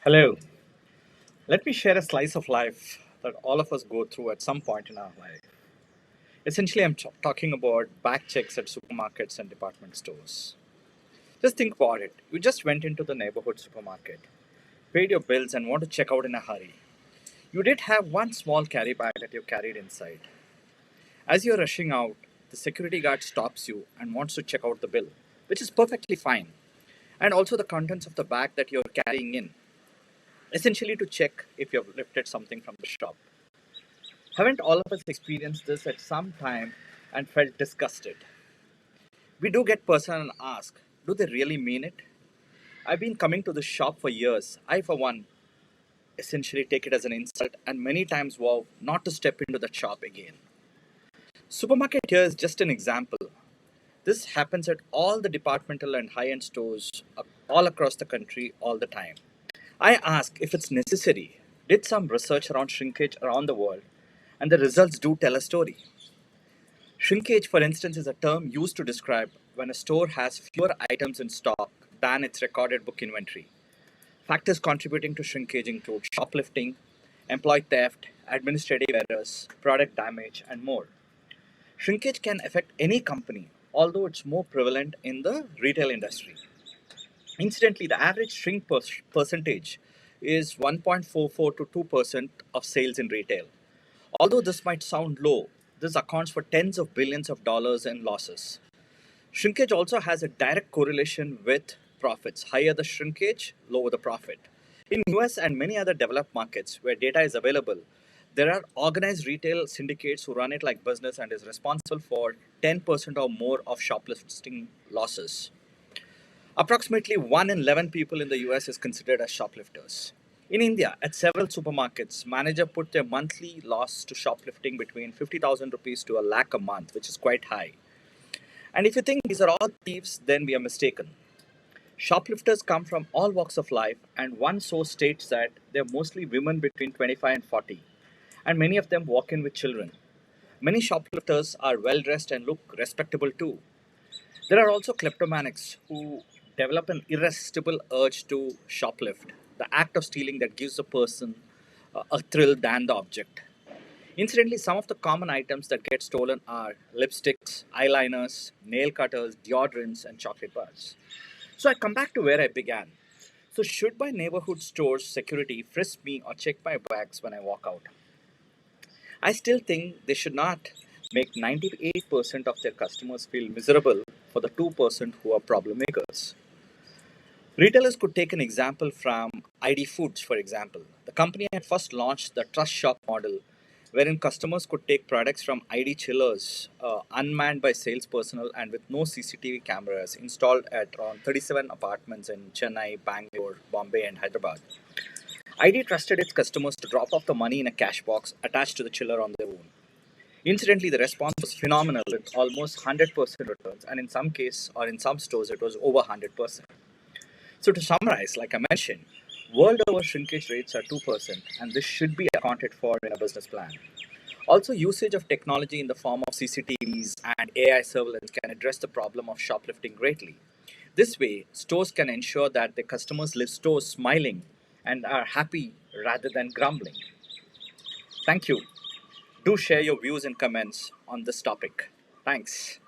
Hello. Let me share a slice of life that all of us go through at some point in our life. Essentially, I'm talking about back checks at supermarkets and department stores. Just think about it. You just went into the neighborhood supermarket, paid your bills, and want to check out in a hurry. You did have one small carry bag that you carried inside. As you're rushing out, the security guard stops you and wants to check out the bill, which is perfectly fine, and also the contents of the bag that you're carrying in, essentially to check if you've lifted something from the shop. Haven't all of us experienced this at some time and felt disgusted? We do get personal and ask, do they really mean it? I've been coming to this shop for years. I, for one, essentially take it as an insult and many times vow not to step into that shop again. Supermarket here is just an example. This happens at all the departmental and high end stores all across the country all the time. I ask if it's necessary. Did some research around shrinkage around the world, and the results do tell a story. Shrinkage, for instance, is a term used to describe when a store has fewer items in stock than its recorded book inventory. Factors contributing to shrinkage include shoplifting, employee theft, administrative errors, product damage, and more. Shrinkage can affect any company, although it's more prevalent in the retail industry. Incidentally, the average shrink percentage is 1.44 to 2% of sales in retail. Although this might sound low, this accounts for tens of billions of dollars in losses. Shrinkage also has a direct correlation with profits. Higher the shrinkage, lower the profit. In US and many other developed markets where data is available, there are organized retail syndicates who run it like business and is responsible for 10% or more of shoplifting losses. Approximately 1 in 11 people in the US is considered as shoplifters. In India, at several supermarkets, managers put their monthly loss to shoplifting between 50,000 rupees to a lakh a month, which is quite high. And if you think these are all thieves, then we are mistaken. Shoplifters come from all walks of life, and one source states that they're mostly women between 25 and 40, and many of them walk in with children. Many shoplifters are well dressed and look respectable too. There are also kleptomaniacs who develop an irresistible urge to shoplift, the act of stealing that gives a person a thrill than the object. Incidentally, some of the common items that get stolen are lipsticks, eyeliners, nail cutters, deodorants, and chocolate bars. So I come back to where I began. So, should my neighborhood store's security frisk me or check my bags when I walk out? I still think they should not make 98% of their customers feel miserable for the 2% who are problem makers. Retailers could take an example from ID Foods, for example. The company had first launched the Trust Shop model, wherein customers could take products from ID chillers, unmanned by sales personnel and with no CCTV cameras, installed at around 37 apartments in Chennai, Bangalore, Bombay, and Hyderabad. ID trusted its customers to drop off the money in a cash box attached to the chiller on their own. Incidentally, the response was phenomenal with almost 100% returns, and in some cases or in some stores, it was over 100%. So, to summarize, like I mentioned, world over shrinkage rates are 2%, and this should be accounted for in a business plan. Also, usage of technology in the form of CCTVs and AI surveillance can address the problem of shoplifting greatly. This way, stores can ensure that their customers leave stores smiling and are happy rather than grumbling. Thank you. Do share your views and comments on this topic. Thanks.